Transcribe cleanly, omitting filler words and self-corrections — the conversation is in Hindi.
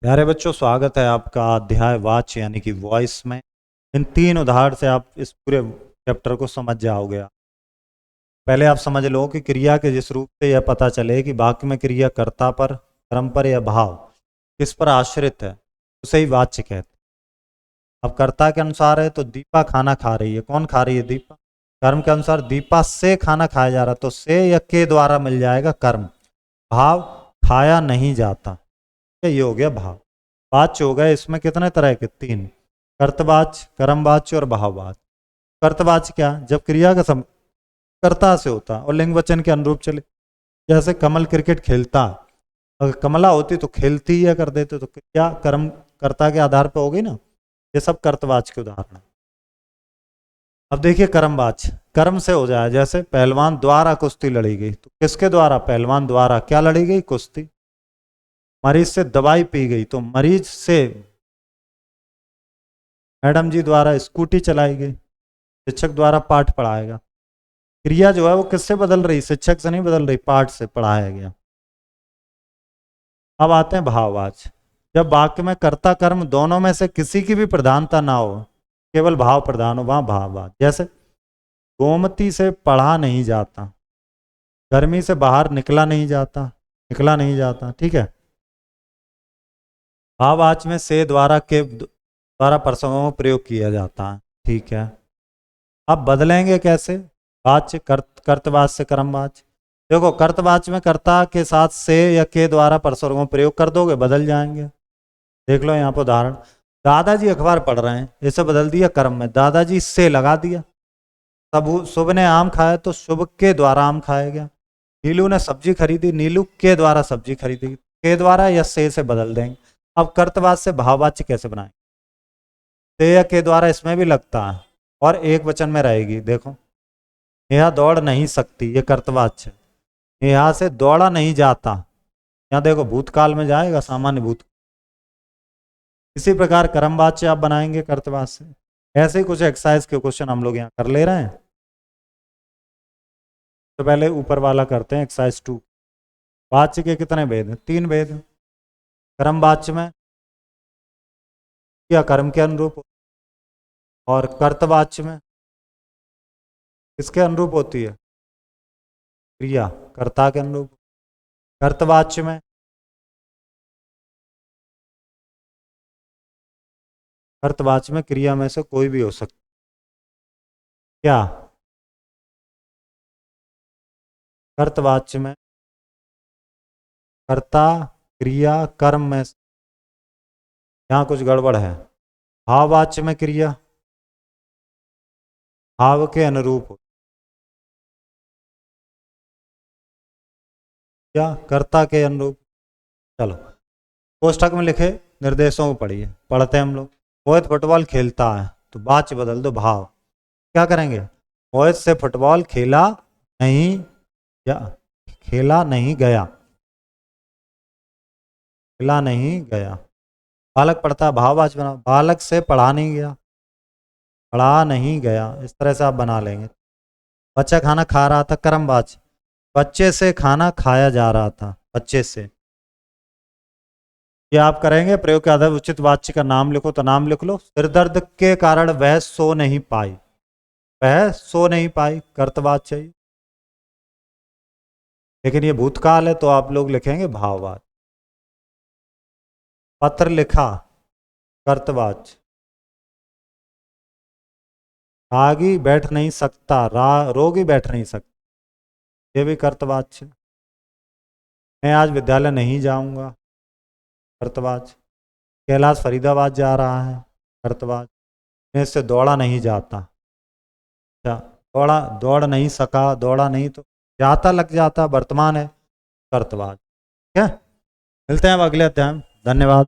प्यारे बच्चों, स्वागत है आपका अध्याय वाच्य यानी कि वॉइस में। इन 3 उदाहरण से आप इस पूरे चैप्टर को समझ जाओगे। पहले आप समझ लो कि क्रिया के जिस रूप से यह पता चले कि वाक्य में क्रिया कर्ता पर, कर्म पर या भाव किस पर आश्रित है, उसे ही वाच्य कहते हैं। अब कर्ता के अनुसार है तो दीपा खाना खा रही है। कौन खा रही है? दीपा। कर्म के अनुसार दीपा से खाना खाया जा रहा, तो से या के द्वारा मिल जाएगा कर्म। भाव खाया नहीं जाता, ये हो गया भाव। वाच्य हो गए। इसमें कितने तरह के? 3। कर्तवाच्य, कर्मवाच्य और भाववाच्य। कर्तवाच्य क्या? जब क्रिया का कर्ता से होता और लिंग वचन के अनुरूप चले। जैसे कमल क्रिकेट खेलता, अगर कमला होती तो खेलती या कर देते, तो क्रिया कर्म कर्ता के आधार पर होगी ना। ये सब कर्तवाच्य के उदाहरण है। अब देखिए कर्मवाच्य, कर्म से हो जाए। जैसे पहलवान द्वारा कुश्ती लड़ी गई, तो किसके द्वारा? पहलवान द्वारा क्या लड़ी गई? कुश्ती। मरीज से दवाई पी गई, तो मरीज से मैडम जी द्वारा स्कूटी चलाई गई, शिक्षक द्वारा पाठ पढ़ाएगा। क्रिया जो है वो किससे बदल रही? शिक्षक से नहीं बदल रही, पाठ से पढ़ाया गया। अब आते हैं भाववाच्य। जब वाक्य में कर्ता कर्म दोनों में से किसी की भी प्रधानता ना हो, केवल भाव प्रधान हो, वहां भाववाच्य। जैसे गोमती से पढ़ा नहीं जाता, गर्मी से बाहर निकला नहीं जाता, निकला नहीं जाता। ठीक है। भाववाच्य में से द्वारा के द्वारा प्रसंगों में प्रयोग किया जाता है। ठीक है। अब बदलेंगे कैसे? वाच्य कर्तवाच्य से कर्मवाच्य। देखो, कर्तवाच्य में कर्ता के साथ से या के द्वारा परसर्गों प्रयोग कर दोगे, बदल जाएंगे। देख लो यहाँ पर उदाहरण। दादाजी अखबार पढ़ रहे हैं, इसे बदल दिया कर्म में, दादाजी से लगा दिया। तब शुभ ने आम खाया, तो शुभ के द्वारा आम खाया गया। नीलू ने सब्जी खरीदी, नीलू के द्वारा सब्जी खरीदी। के द्वारा या से बदल देंगे। अब कर्तवाच्य से भाववाच्य कैसे बनाएंगे? से या के द्वारा इसमें भी लगता है और एक वचन में रहेगी। देखो, नेहा दौड़ नहीं सकती, ये कर्तवाच्य। नेहा से दौड़ा नहीं जाता, यहाँ देखो भूतकाल में जाएगा, सामान्य भूत। इसी प्रकार कर्मवाच्य आप बनाएंगे कर्तवाच्य से। ऐसे ही कुछ एक्सरसाइज के क्वेश्चन हम लोग यहाँ कर ले रहे हैं। तो पहले ऊपर वाला करते हैं, एक्सरसाइज 2। वाच्य के कितने भेद हैं? 3 भेद। कर्मवाच्य में या कर्म के अनुरूप, और कर्तवाच्य में किसके अनुरूप होती है? क्रिया कर्ता के अनुरूप। कर्तवाच्य में कर्तवाच्य में क्रिया में से कोई भी हो सकती। क्या? कर्तवाच्य में कर्ता, क्रिया, कर्म में यहाँ कुछ गड़बड़ है। भाववाच्य में क्रिया भाव के अनुरूप हो, या कर्ता के अनुरूप। चलो, कोष्ठक में लिखे निर्देशों को पढ़िए, पढ़ते हैं हम लोग। मोहित फुटबॉल खेलता है, तो वाच्य बदल दो भाव। क्या करेंगे? मोहित से फुटबॉल खेला नहीं, या खेला नहीं गया, खेला नहीं गया। बालक पढ़ता है, भाववाच्य बना। बालक से पढ़ा नहीं गया, पढ़ा नहीं गया। इस तरह से आप बना लेंगे। बच्चा खाना खा रहा था, कर्मवाच्य। बच्चे से खाना खाया जा रहा था, बच्चे से। ये आप करेंगे प्रयोग के आधार उचित वाच्य का नाम लिखो, तो नाम लिख लो। सिर दर्द के कारण वह सो नहीं पाई, वह सो नहीं पाई, कर्तवाच्य चाहिए। लेकिन ये भूतकाल है, तो आप लोग लिखेंगे भाववाच्य। पत्र लिखा, कर्तवाच्य। रागी बैठ नहीं सकता, रोगी बैठ नहीं सकता, ये भी कर्तवाच्य। मैं आज विद्यालय नहीं जाऊंगा, कर्तवाच्य। कैलाश फरीदाबाद जा रहा है, कर्तवाच्य। मैं इससे दौड़ा नहीं जाता, अच्छा। दौड़ नहीं सका, दौड़ा नहीं, तो जाता लग जाता, वर्तमान है, कर्तवाच्य। ठीक है। मिलते हैं अब अगले अध्याय में। धन्यवाद।